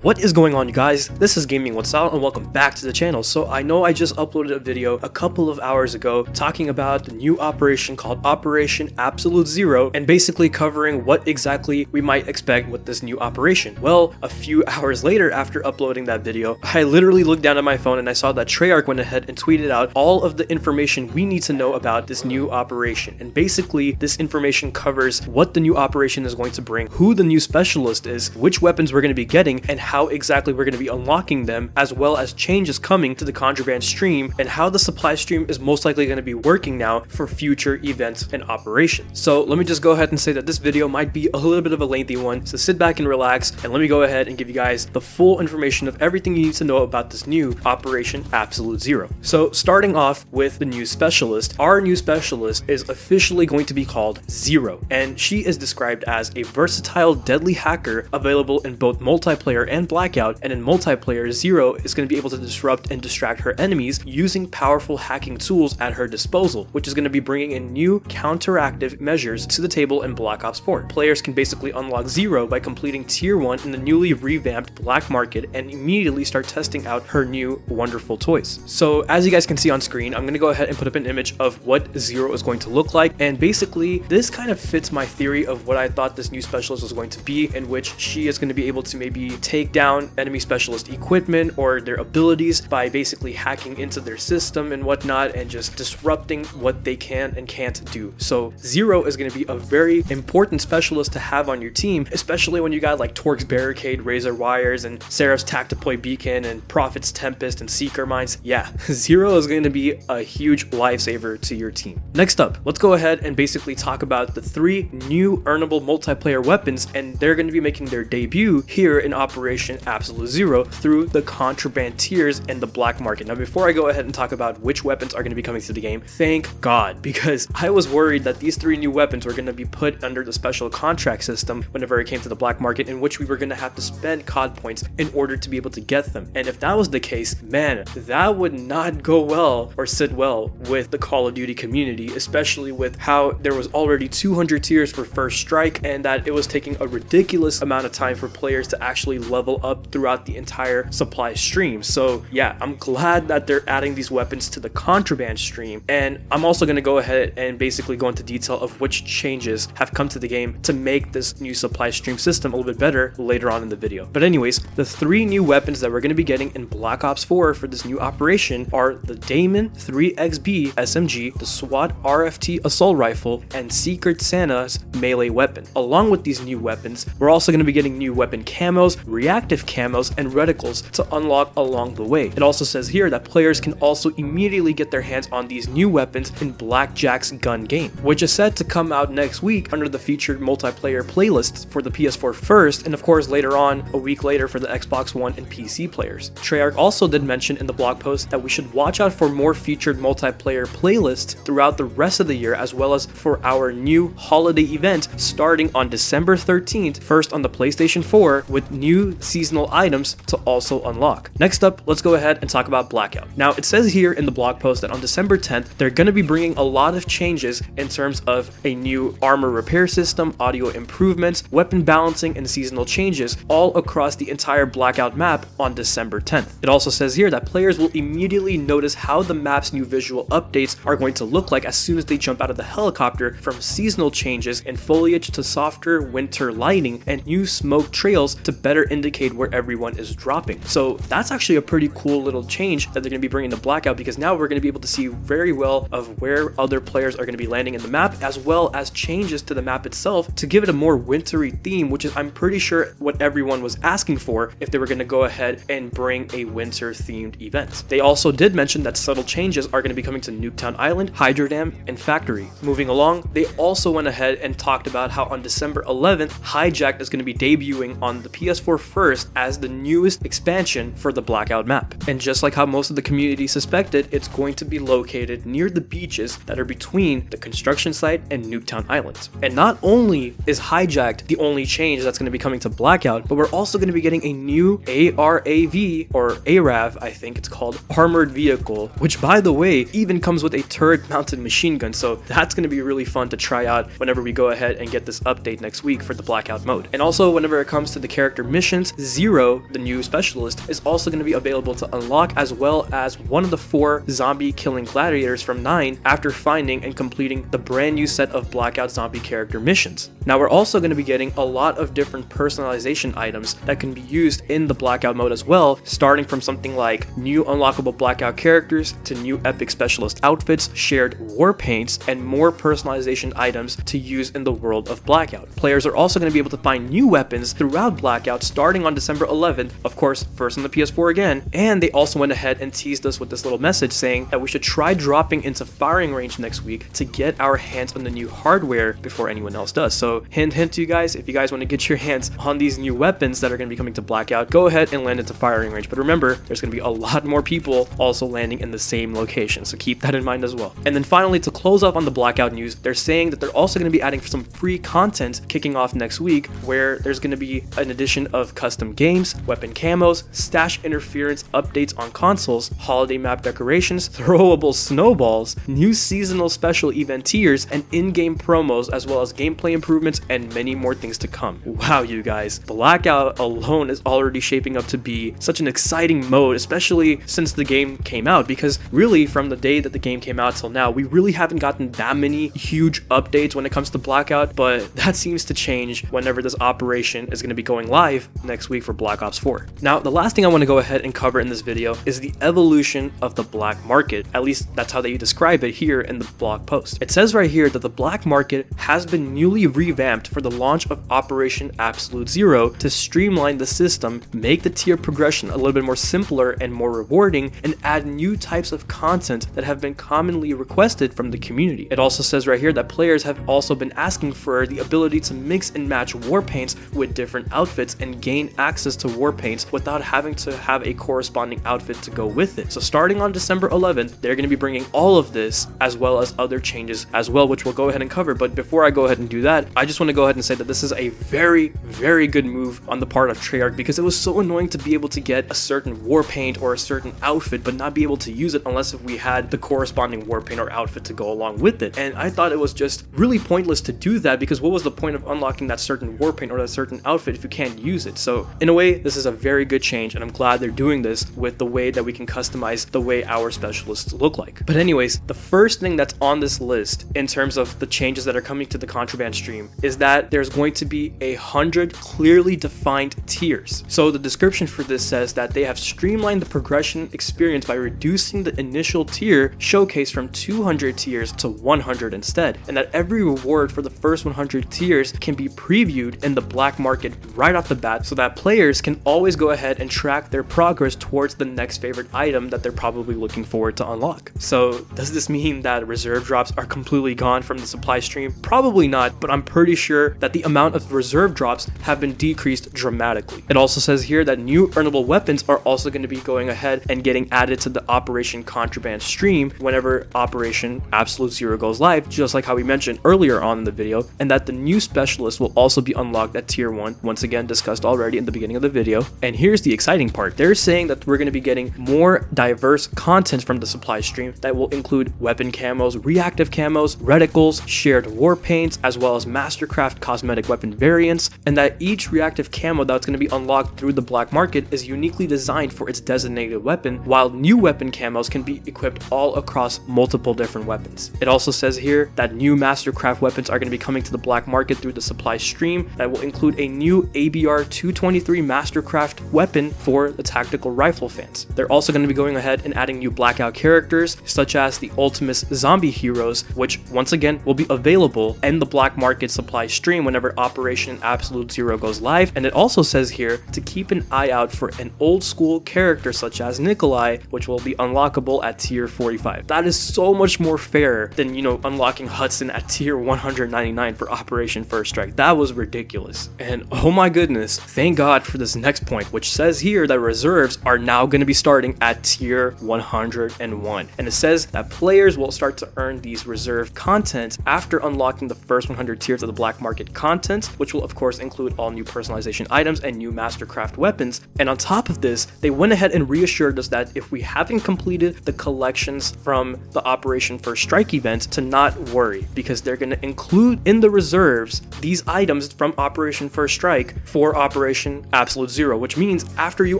What is going on, you guys? This is GamingWithSal and welcome back to the channel. So I know I just uploaded a video a couple of hours ago talking about the new operation called Operation Absolute Zero and basically covering what exactly we might expect with this new operation. Well, a few hours later after uploading that video, I literally looked down at my phone and I saw that Treyarch went ahead and tweeted out all of the information we need to know about this new operation. And basically this information covers what the new operation is going to bring, who the new specialist is, which weapons we're going to be getting, and how exactly we're going to be unlocking them, as well as changes coming to the contraband stream and how the supply stream is most likely going to be working now for future events and operations. So let me just go ahead and say that this video might be a little bit of a lengthy one, so sit back and relax and let me go ahead and give you guys the full information of everything you need to know about this new Operation Absolute Zero. So starting off with the new specialist, our new specialist is officially going to be called Zero, and she is described as a versatile deadly hacker available in both multiplayer and Blackout, and in multiplayer, Zero is going to be able to disrupt and distract her enemies using powerful hacking tools at her disposal, which is going to be bringing in new counteractive measures to the table in Black Ops 4. Players can basically unlock Zero by completing Tier 1 in the newly revamped Black Market and immediately start testing out her new wonderful toys. So as you guys can see on screen, I'm going to go ahead and put up an image of what Zero is going to look like, and basically this kind of fits my theory of what I thought this new specialist was going to be, in which she is going to be able to maybe take down enemy specialist equipment or their abilities by basically hacking into their system and whatnot and just disrupting what they can and can't do. So Zero is going to be a very important specialist to have on your team, especially when you got like Torque's Barricade, Razor Wires, and Seraph's Tactipoid Beacon, and Prophet's Tempest, and Seeker Mines. Yeah, Zero is going to be a huge lifesaver to your team. Next up, let's go ahead and basically talk about the 3 new earnable multiplayer weapons, and they're going to be making their debut here in Operation Absolute Zero through the contraband tiers and the black market. Now, before I go ahead and talk about which weapons are going to be coming to the game, thank God, because I was worried that these 3 new weapons were going to be put under the special contract system whenever it came to the black market, in which we were going to have to spend COD points in order to be able to get them. And if that was the case, man, that would not go well or sit well with the Call of Duty community, especially with how there was already 200 tiers for First Strike and that it was taking a ridiculous amount of time for players to actually level up throughout the entire supply stream. So yeah, I'm glad that they're adding these weapons to the contraband stream, and I'm also going to go ahead and basically go into detail of which changes have come to the game to make this new supply stream system a little bit better later on in the video. But anyways, the 3 new weapons that we're going to be getting in Black Ops 4 for this new operation are the Damon 3XB SMG, the SWAT RFT Assault Rifle, and Secret Santa's melee weapon. Along with these new weapons, we're also going to be getting new weapon camos, reactive camos, and reticles to unlock along the way. It also says here that players can also immediately get their hands on these new weapons in Blackjack's gun game, which is set to come out next week under the featured multiplayer playlists for the PS4 first, and of course later on, a week later, for the Xbox One and PC players. Treyarch also did mention in the blog post that we should watch out for more featured multiplayer playlists throughout the rest of the year, as well as for our new holiday event starting on December 13th, first on the PlayStation 4, with new seasonal items to also unlock. Next up, let's go ahead and talk about Blackout. Now, it says here in the blog post that on December 10th, they're going to be bringing a lot of changes in terms of a new armor repair system, audio improvements, weapon balancing, and seasonal changes all across the entire Blackout map on December 10th. It also says here that players will immediately notice how the map's new visual updates are going to look like as soon as they jump out of the helicopter, from seasonal changes in foliage to softer winter lighting and new smoke trails to better indicate where everyone is dropping. So that's actually a pretty cool little change that they're going to be bringing to Blackout, because now we're going to be able to see very well of where other players are going to be landing in the map, as well as changes to the map itself to give it a more wintry theme, which is, I'm pretty sure, what everyone was asking for if they were going to go ahead and bring a winter themed event. They also did mention that subtle changes are going to be coming to Nuketown Island, Hydro Dam, and Factory. Moving along, they also went ahead and talked about how on December 11th, Hijacked is going to be debuting on the PS4 first as the newest expansion for the Blackout map. And just like how most of the community suspected, it's going to be located near the beaches that are between the construction site and Nuketown Island. And not only is Hijacked the only change that's going to be coming to Blackout, but we're also going to be getting a new ARAV, or ARAV, I think it's called, armored vehicle, which by the way even comes with a turret mounted machine gun, so that's going to be really fun to try out whenever we go ahead and get this update next week for the Blackout mode. And also, whenever it comes to the character missions, Zero, the new specialist, is also going to be available to unlock, as well as one of the 4 zombie killing gladiators from 9 after finding and completing the brand new set of Blackout zombie character missions. Now we're also going to be getting a lot of different personalization items that can be used in the Blackout mode as well, starting from something like new unlockable Blackout characters to new epic specialist outfits, shared war paints, and more personalization items to use in the world of Blackout. Players are also going to be able to find new weapons throughout Blackout starting on December 11th, of course first on the PS4 again, and they also went ahead and teased us with this little message saying that we should try dropping into firing range next week to get our hands on the new hardware before anyone else does. So hint to you guys, if you guys want to get your hands on these new weapons that are going to be coming to Blackout, go ahead and land into firing range. But remember, there's going to be a lot more people also landing in the same location, so keep that in mind as well. And then finally, to close up on the Blackout news, they're saying that they're also going to be adding some free content kicking off next week, where there's going to be an addition of custom games, weapon camos, stash interference updates on consoles, holiday map decorations, throwable snowballs, new seasonal special event tiers, and in-game promos, as well as gameplay improvements and many more things to come. Wow, you guys, Blackout alone is already shaping up to be such an exciting mode, especially since the game came out, because really from the day that the game came out till now, we really haven't gotten that many huge updates when it comes to Blackout, but that seems to change whenever this operation is going to be going live next week for Black Ops 4. Now, the last thing I want to go ahead and cover in this video is the evolution of the black market. At least that's how they describe it here in the blog post. It says right here that the black market has been newly revamped for the launch of Operation Absolute Zero to streamline the system, make the tier progression a little bit more simpler and more rewarding, and add new types of content that have been commonly requested from the community. It also says right here that players have also been asking for the ability to mix and match war paints with different outfits and gain access to war paints without having to have a corresponding outfit to go with it. So starting on December 11th, they're going to be bringing all of this as well as other changes as well, which we'll go ahead and cover. But before I go ahead and do that, I just want to go ahead and say that this is a very, very good move on the part of Treyarch, because it was so annoying to be able to get a certain war paint or a certain outfit but not be able to use it unless if we had the corresponding war paint or outfit to go along with it. And I thought it was just really pointless to do that, because what was the point of unlocking that certain war paint or that certain outfit if you can't use it? So in a way, this is a very good change, and I'm glad they're doing this with the way that we can customize the way our specialists look like. But anyways, the first thing that's on this list in terms of the changes that are coming to the Contraband stream is that there's going to be 100 clearly defined tiers. So the description for this says that they have streamlined the progression experience by reducing the initial tier showcase from 200 tiers to 100 instead, and that every reward for the first 100 tiers can be previewed in the black market right off the bat, so that players can always go ahead and track their progress towards the next favorite item that they're probably looking forward to unlock. So does this mean that reserve drops are completely gone from the supply stream? Probably not, but I'm pretty sure that the amount of reserve drops have been decreased dramatically. It also says here that new earnable weapons are also going to be going ahead and getting added to the Operation Contraband stream whenever Operation Absolute Zero goes live, just like how we mentioned earlier on in the video, and that the new specialist will also be unlocked at tier 1, once again discussed already in the beginning of the video. And here's the exciting part. They're saying that we're going to be getting more diverse content from the supply stream that will include weapon camos, reactive camos, reticles, shared war paints, as well as Mastercraft cosmetic weapon variants, and that each reactive camo that's going to be unlocked through the black market is uniquely designed for its designated weapon, while new weapon camos can be equipped all across multiple different weapons. It also says here that new Mastercraft weapons are going to be coming to the black market through the supply stream that will include a new ABR 223 Mastercraft weapon for the tactical rifle fans. They're also going to be going ahead and adding new Blackout characters such as the Ultimus zombie heroes, which once again will be available in the black market supply stream whenever Operation Absolute Zero goes live. And it also says here to keep an eye out for an old school character such as Nikolai, which will be unlockable at tier 45. That is so much more fair than, you know, unlocking Hudson at tier 199 for Operation First Strike. That was ridiculous. And oh my goodness, thank God for this next point, which says here that reserves are now going to be starting at tier 101. And it says that players will start to earn these reserve content after unlocking the first 100 tiers of the black market content, which will of course include all new personalization items and new Mastercraft weapons. And on top of this, they went ahead and reassured us that if we haven't completed the collections from the Operation First Strike event, to not worry, because they're going to include in the reserves these items from Operation First Strike for Operation Operation Absolute Zero, which means after you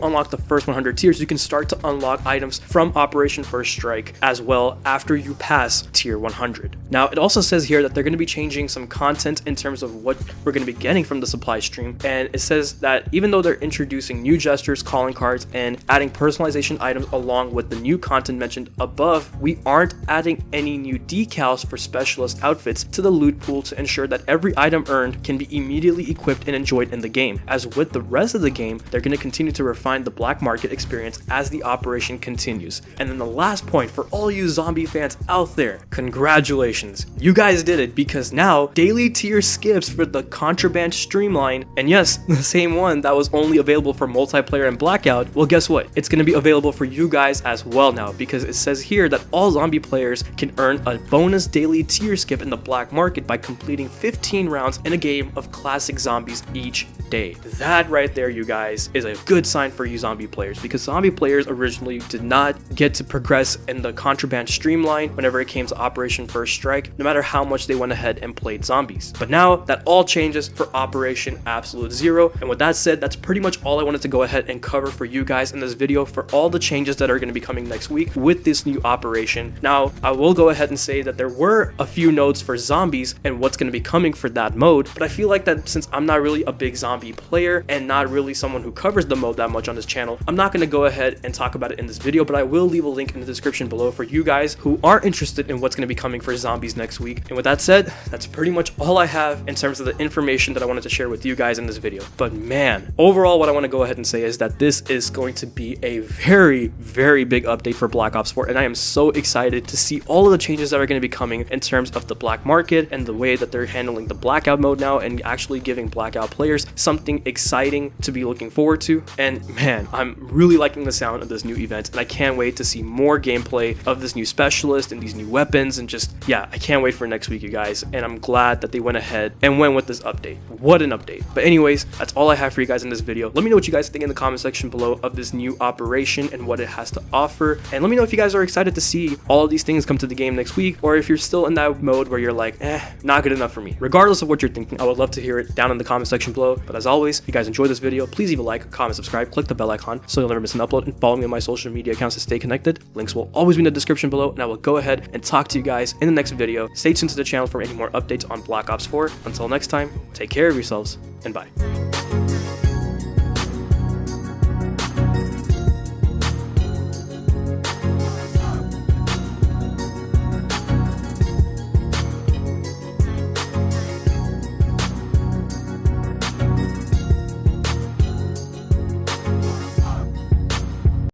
unlock the first 100 tiers, you can start to unlock items from Operation First Strike as well after you pass tier 100. Now, it also says here that they're going to be changing some content in terms of what we're going to be getting from the supply stream, and it says that even though they're introducing new gestures, calling cards, and adding personalization items along with the new content mentioned above, we aren't adding any new decals for specialist outfits to the loot pool to ensure that every item earned can be immediately equipped and enjoyed in the game. As with the rest of the game, they're going to continue to refine the black market experience as the operation continues. And then the last point for all you zombie fans out there, congratulations, you guys did it, because now daily tier skips for the contraband streamline, and yes, the same one that was only available for multiplayer and Blackout, well, guess what? It's going to be available for you guys as well now, because it says here that all zombie players can earn a bonus daily tier skip in the black market by completing 15 rounds in a game of classic zombies each day. That right there, you guys, is a good sign for you zombie players, because zombie players originally did not get to progress in the contraband streamline whenever it came to Operation First Strike, no matter how much they went ahead and played zombies. But now that all changes for Operation Absolute Zero, and with that said, that's pretty much all I wanted to go ahead and cover for you guys in this video for all the changes that are going to be coming next week with this new operation. Now, I will go ahead and say that there were a few notes for zombies and what's going to be coming for that mode, but I feel like that since I'm not really a big zombie player and not really someone who covers the mode that much on this channel, I'm not going to go ahead and talk about it in this video, but I will leave a link in the description below for you guys who are interested in what's going to be coming for zombies next week. And with that said, that's pretty much all I have in terms of the information that I wanted to share with you guys in this video. But man, overall, what I want to go ahead and say is that this is going to be a very, very big update for Black Ops 4, and I am so excited to see all of the changes that are going to be coming in terms of the black market and the way that they're handling the Blackout mode now and actually giving Blackout players something exciting to be looking forward to. And man, I'm really liking the sound of this new event, and I can't wait to see more gameplay of this new specialist and these new weapons, and just, yeah, I can't wait for next week, you guys, and I'm glad that they went ahead and went with this update. What an update. But anyways, that's all I have for you guys in this video. Let me know what you guys think in the comment section below of this new operation and what it has to offer, and let me know if you guys are excited to see all of these things come to the game next week, or if you're still in that mode where you're like, not good enough for me. Regardless of what you're thinking, I would love to hear it down in the comment section below. But as always, if you guys enjoyed this video, please leave a like, comment, subscribe, click the bell icon so you'll never miss an upload, and follow me on my social media accounts to stay connected. Links will always be in the description below, and I will go ahead and talk to you guys in the next video. Stay tuned to the channel for any more updates on Black Ops 4. Until next time, take care of yourselves, and bye.